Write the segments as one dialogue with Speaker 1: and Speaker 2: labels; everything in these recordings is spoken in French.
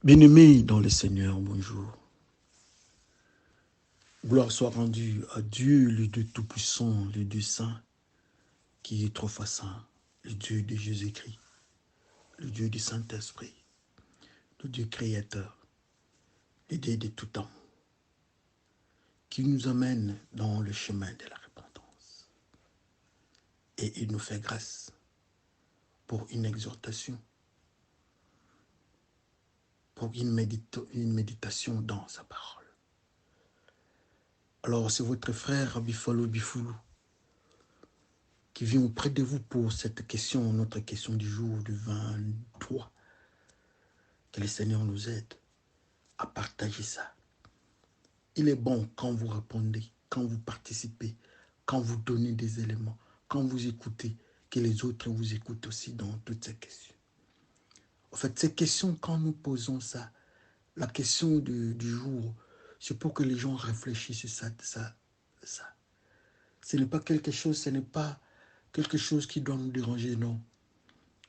Speaker 1: Bien-aimés dans le Seigneur, bonjour. Gloire soit rendue à Dieu, le Dieu Tout-Puissant, le Dieu Saint, qui est trop saint, le Dieu de Jésus-Christ, le Dieu du Saint-Esprit, le Dieu Créateur, le Dieu de tout temps, qui nous amène dans le chemin de la repentance. Et il nous fait grâce pour une exhortation, pour une méditation dans sa parole. Alors, c'est votre frère Bifalo Bifoulou qui vient auprès de vous pour cette question, notre question du jour du 23. Que le Seigneur nous aide à partager ça. Il est bon quand vous répondez, quand vous participez, quand vous donnez des éléments, quand vous écoutez, que les autres vous écoutent aussi dans toutes ces questions. En fait, ces questions, quand nous posons ça, la question du jour, c'est pour que les gens réfléchissent ça. Ce n'est pas quelque chose qui doit nous déranger, non.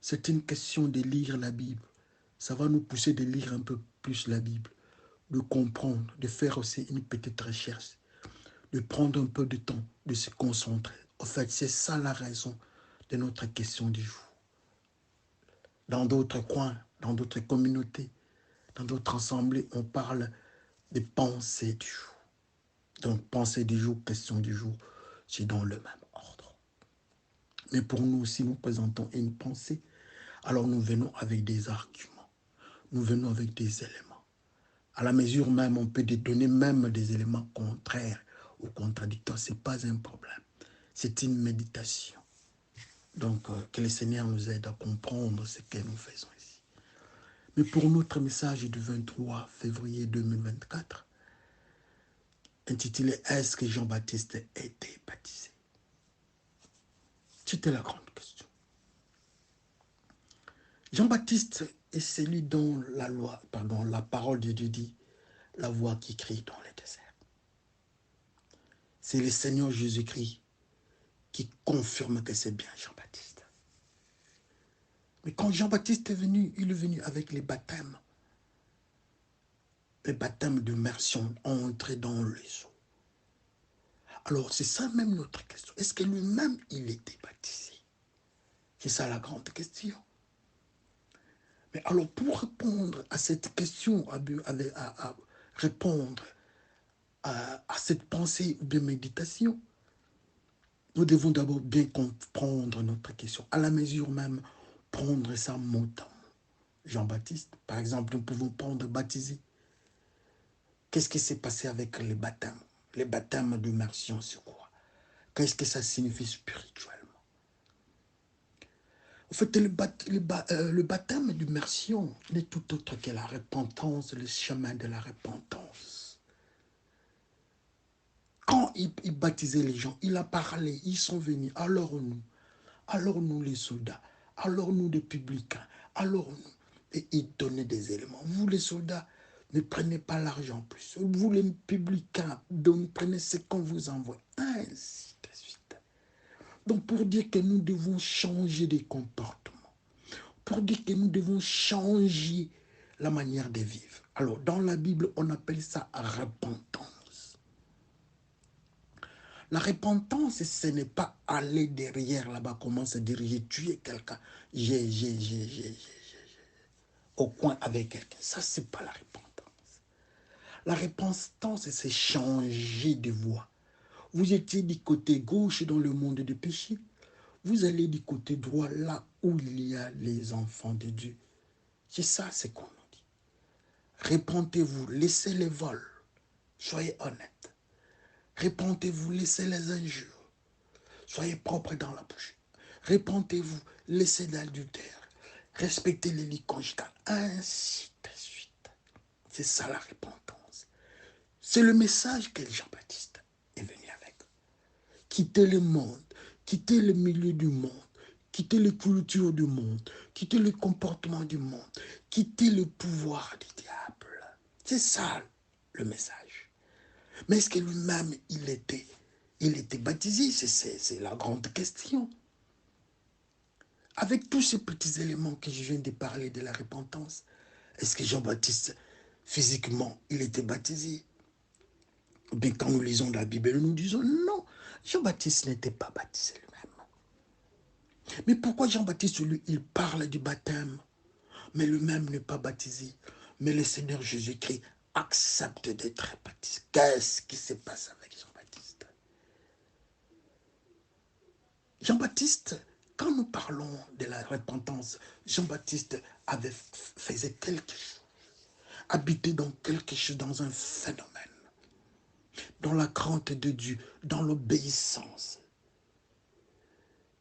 Speaker 1: C'est une question de lire la Bible. Ça va nous pousser de lire un peu plus la Bible, de comprendre, de faire aussi une petite recherche, de prendre un peu de temps, de se concentrer. En fait, c'est ça la raison de notre question du jour. Dans d'autres coins, dans d'autres communautés, dans d'autres assemblées, on parle des pensées du jour. Donc, pensée du jour, question du jour, c'est dans le même ordre. Mais pour nous, si nous présentons une pensée, alors nous venons avec des arguments, nous venons avec des éléments. À la mesure même, on peut donner même des éléments contraires ou contradictoires, ce n'est pas un problème. C'est une méditation. Donc, que le Seigneur nous aide à comprendre ce que nous faisons ici. Mais pour notre message du 23 février 2024, intitulé « Est-ce que Jean-Baptiste a été baptisé ?» C'était la grande question. Jean-Baptiste est celui dont la parole de Dieu dit, la voix qui crie dans le désert. C'est le Seigneur Jésus-Christ qui confirme que c'est bien Jean-Baptiste. Mais quand Jean-Baptiste est venu, il est venu avec les baptêmes d'immersion, entrer dans les eaux. Alors, c'est ça même notre question. Est-ce que lui-même, il était baptisé? C'est ça la grande question. Mais alors, pour répondre à cette question, à répondre à cette pensée de méditation, nous devons d'abord bien comprendre notre question. À la mesure même, prendre ça mot à mot. Jean-Baptiste, par exemple, nous pouvons prendre baptisé. Qu'est-ce qui s'est passé avec les baptêmes? Les baptêmes d'immersion, c'est quoi? Qu'est-ce que ça signifie spirituellement? En fait, le baptême d'immersion n'est tout autre que la repentance, le chemin de la repentance. Quand il baptisait les gens, il a parlé, ils sont venus. Alors nous les soldats, alors nous les publicains, alors nous. Et il donnait des éléments. Vous les soldats, ne prenez pas l'argent plus. Vous les publicains, prenez ce qu'on vous envoie. Ainsi de suite. Donc pour dire que nous devons changer de comportement. Pour dire que nous devons changer la manière de vivre. Alors dans la Bible, on appelle ça repentance. La repentance, ce n'est pas aller derrière là-bas, commencer à dire j'ai tué quelqu'un, au coin avec quelqu'un. Ça, c'est pas la repentance. La repentance, c'est changer de voie. Vous étiez du côté gauche dans le monde du péché. Vous allez du côté droit, là où il y a les enfants de Dieu. C'est ça, c'est qu'on nous dit. Repentez-vous, laissez les vols. Soyez honnêtes. Repentez-vous, laissez les injures. Soyez propres dans la bouche. Repentez-vous, laissez l'adultère. Respectez les lits conjugales. Ainsi de suite. C'est ça la repentance. C'est le message que Jean-Baptiste est venu avec. Quittez le monde, quittez le milieu du monde, quittez les cultures du monde, quittez le comportement du monde, quittez le pouvoir du diable. C'est ça le message. Mais est-ce que lui-même, il était baptisé? C'est la grande question. Avec tous ces petits éléments que je viens de parler de la repentance, Est-ce que Jean-Baptiste, physiquement, il était baptisé? Ou bien quand nous lisons la Bible, nous disons non, Jean-Baptiste n'était pas baptisé lui-même. Mais pourquoi Jean-Baptiste, lui, il parle du baptême, mais lui-même n'est pas baptisé? Mais le Seigneur Jésus-Christ accepte d'être baptisé. Qu'est-ce qui se passe avec Jean-Baptiste? Jean-Baptiste, quand nous parlons de la repentance, Jean-Baptiste faisait quelque chose, habitait dans quelque chose, dans un phénomène, dans la crainte de Dieu, dans l'obéissance.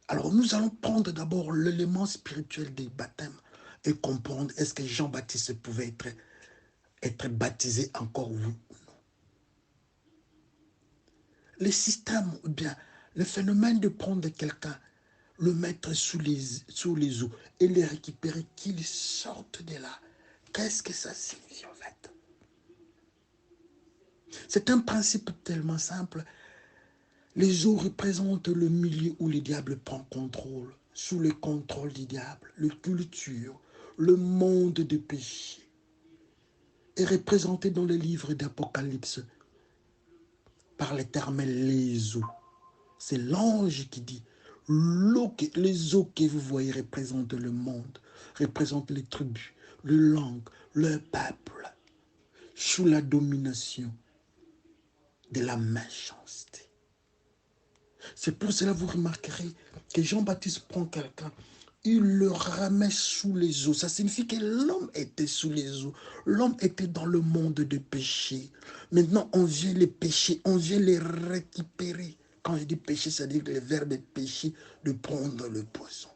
Speaker 1: Alors nous allons prendre d'abord l'élément spirituel des baptêmes et comprendre est-ce que Jean-Baptiste pouvait être baptisé encore oui ou non. Le système, ou bien le phénomène de prendre quelqu'un, le mettre sous les eaux et les récupérer, qu'il sorte de là, qu'est-ce que ça signifie en fait? C'est un principe tellement simple. Les eaux représentent le milieu où le diable prend contrôle, sous le contrôle du diable, la culture, le monde de péché, est représenté dans le livre d'Apocalypse par l'Éternel les eaux. C'est l'ange qui dit, les eaux que vous voyez représentent le monde, représentent les tribus, les langues, le peuple, sous la domination de la méchanceté. C'est pour cela que vous remarquerez que Jean-Baptiste prend quelqu'un, il le remet sous les eaux. Ça signifie que l'homme était sous les eaux. L'homme était dans le monde de péché. Maintenant, on vient les pécher, on vient les récupérer. Quand je dis péché, c'est-à-dire le verbe péché, de prendre le poisson.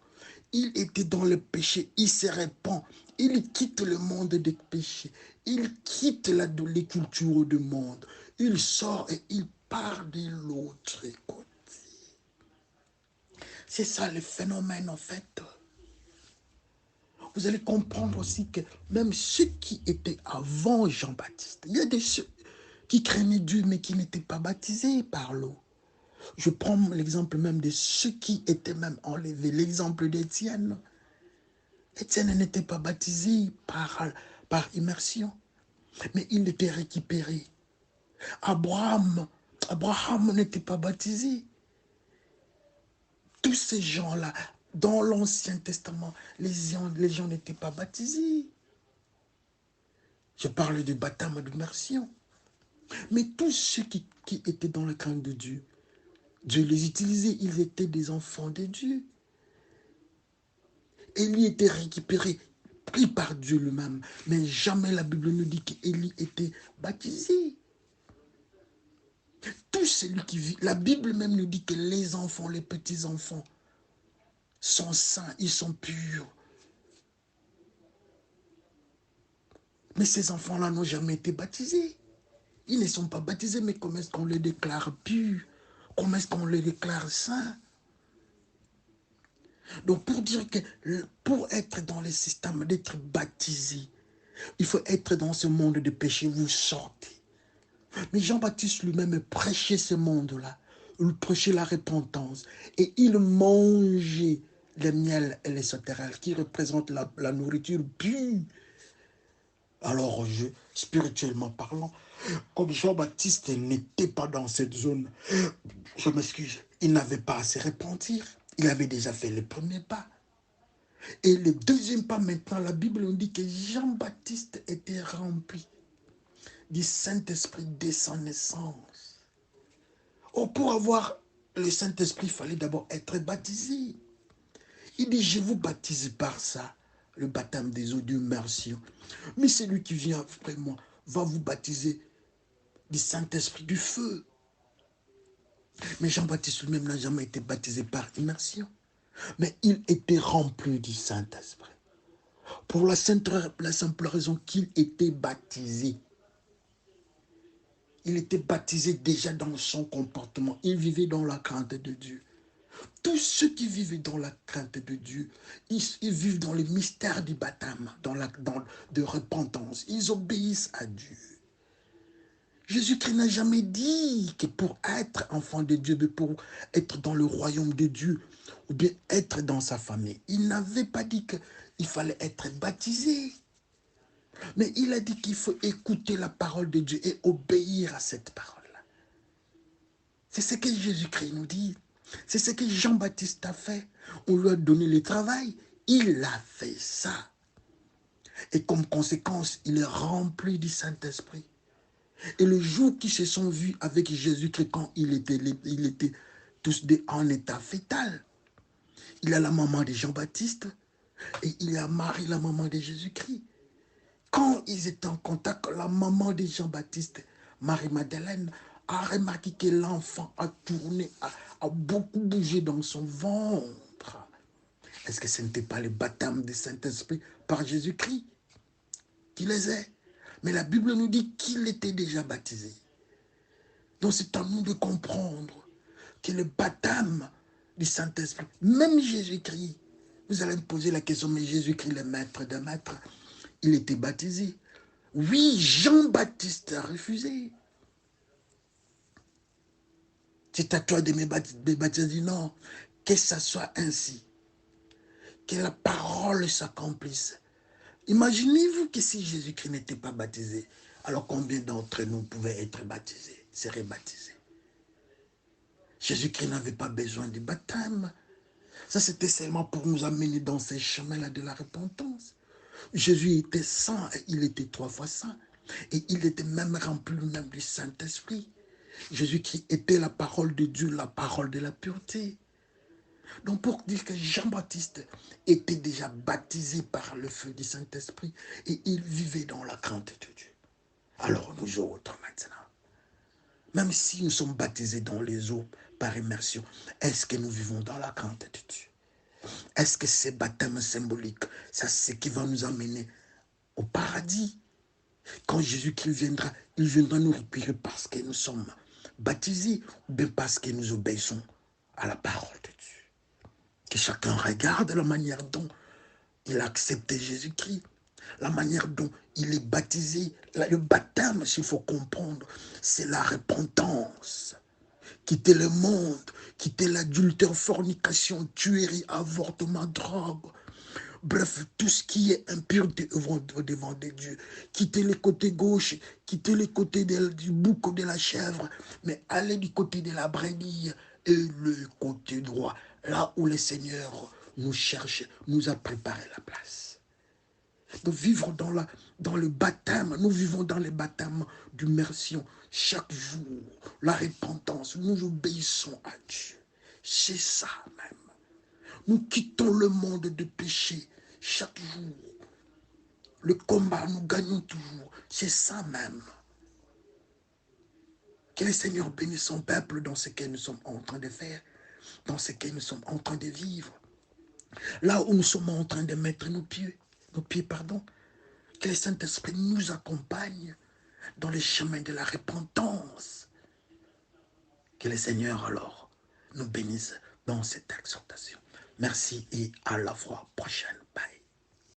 Speaker 1: Il était dans le péché, il se répand, il quitte le monde des péchés, il quitte les cultures du monde, il sort et il part de l'autre côté. C'est ça le phénomène en fait. Vous allez comprendre aussi que même ceux qui étaient avant Jean-Baptiste, il y a des ceux qui craignaient Dieu mais qui n'étaient pas baptisés par l'eau. Je prends l'exemple même de ceux qui étaient même enlevés, l'exemple d'Étienne. Étienne n'était pas baptisé par immersion, mais il était récupéré. Abraham n'était pas baptisé. Tous ces gens-là, dans l'Ancien Testament, les gens n'étaient pas baptisés. Je parle du baptême d'immersion. Mais tous ceux qui étaient dans le crainte de Dieu, Dieu les utilisait, ils étaient des enfants de Dieu. Élie était récupéré, pris par Dieu lui-même. Mais jamais la Bible nous dit qu'Élie était baptisé. Tout celui qui vit, la Bible même nous dit que les enfants, les petits-enfants, sont saints, ils sont purs. Mais ces enfants-là n'ont jamais été baptisés. Ils ne sont pas baptisés, mais comment est-ce qu'on les déclare purs? Comment est-ce qu'on les déclare saints? Donc pour dire que pour être dans le système, d'être baptisé, il faut être dans ce monde de péché, vous sortez. Mais Jean-Baptiste lui-même prêchait ce monde-là. Il prêchait la repentance. Et il mangeait le miel et les sauterelles qui représentent la nourriture pure. Alors, spirituellement parlant, comme Jean-Baptiste n'était pas dans cette zone, je m'excuse, il n'avait pas à se repentir. Il avait déjà fait le premier pas. Et le deuxième pas maintenant, la Bible nous dit que Jean-Baptiste était rempli du Saint-Esprit dès sa naissance. Oh, pour avoir le Saint-Esprit, il fallait d'abord être baptisé. Il dit, je vous baptise par ça, le baptême des eaux d'immersion. Mais celui qui vient après moi va vous baptiser du Saint-Esprit, du feu. Mais Jean-Baptiste lui-même n'a jamais été baptisé par immersion. Mais il était rempli du Saint-Esprit. Pour la simple raison qu'il était baptisé. Il était baptisé déjà dans son comportement. Il vivait dans la crainte de Dieu. Tous ceux qui vivent dans la crainte de Dieu, ils vivent dans le mystère du baptême, de repentance. Ils obéissent à Dieu. Jésus-Christ n'a jamais dit que pour être enfant de Dieu, mais pour être dans le royaume de Dieu, ou bien être dans sa famille, il n'avait pas dit qu'il fallait être baptisé. Mais il a dit qu'il faut écouter la parole de Dieu et obéir à cette parole-là. C'est ce que Jésus-Christ nous dit. C'est ce que Jean-Baptiste a fait. On lui a donné le travail. Il a fait ça. Et comme conséquence, il est rempli du Saint-Esprit. Et le jour qu'ils se sont vus avec Jésus-Christ, quand il était tous en état fœtal, il a la maman de Jean-Baptiste et il a Marie, la maman de Jésus-Christ. Quand ils étaient en contact, la maman de Jean-Baptiste, Marie-Madeleine, a remarqué que l'enfant a tourné, a beaucoup bougé dans son ventre. Est-ce que ce n'était pas le baptême du Saint-Esprit par Jésus-Christ qui les est? Mais la Bible nous dit qu'il était déjà baptisé. Donc c'est à nous de comprendre que le baptême du Saint-Esprit, même Jésus-Christ, vous allez me poser la question, mais Jésus-Christ, le maître des maîtres, il était baptisé. Oui, Jean-Baptiste a refusé. C'est à toi de me baptiser. Non, que ça soit ainsi. Que la parole s'accomplisse. Imaginez-vous que si Jésus-Christ n'était pas baptisé, alors combien d'entre nous pouvaient être baptisés, seraient baptisés? Jésus-Christ n'avait pas besoin du baptême. Ça, c'était seulement pour nous amener dans ces chemins-là de la repentance. Jésus était saint, et il était 3 fois saint. Et il était même rempli même du Saint-Esprit. Jésus-Christ était la parole de Dieu, la parole de la pureté. Donc pour dire que Jean-Baptiste était déjà baptisé par le feu du Saint-Esprit et il vivait dans la crainte de Dieu. Alors nous autres maintenant, même si nous sommes baptisés dans les eaux par immersion, est-ce que nous vivons dans la crainte de Dieu? Est-ce que ces baptêmes symboliques, c'est ce qui va nous amener au paradis? Quand Jésus-Christ viendra, il viendra nous récupérer parce que nous sommes baptisés ou bien parce que nous obéissons à la parole de Dieu. Que chacun regarde la manière dont il a accepté Jésus-Christ, la manière dont il est baptisé. Le baptême, s'il faut comprendre, c'est la repentance. Quitter le monde, quitter l'adultère, fornication, tuerie, avortement, drogue. Bref, tout ce qui est impureté devant des dieux. Quitter le côté gauche, quitter le côté du bouc ou de la chèvre, mais aller du côté de la brebis et le côté droit, là où le Seigneur nous cherche, nous a préparé la place. De vivre dans le baptême, nous vivons dans le baptême d'immersion chaque jour, la repentance, nous obéissons à Dieu. C'est ça même. Nous quittons le monde de péché chaque jour. Le combat, nous gagnons toujours. C'est ça même. Que le Seigneur bénisse son peuple dans ce que nous sommes en train de faire, dans ce que nous sommes en train de vivre. Là où nous sommes en train de mettre nos pieds, que le Saint-Esprit nous accompagne dans les chemins de la repentance. Que le Seigneur alors nous bénisse dans cette exhortation. Merci et à la fois prochaine.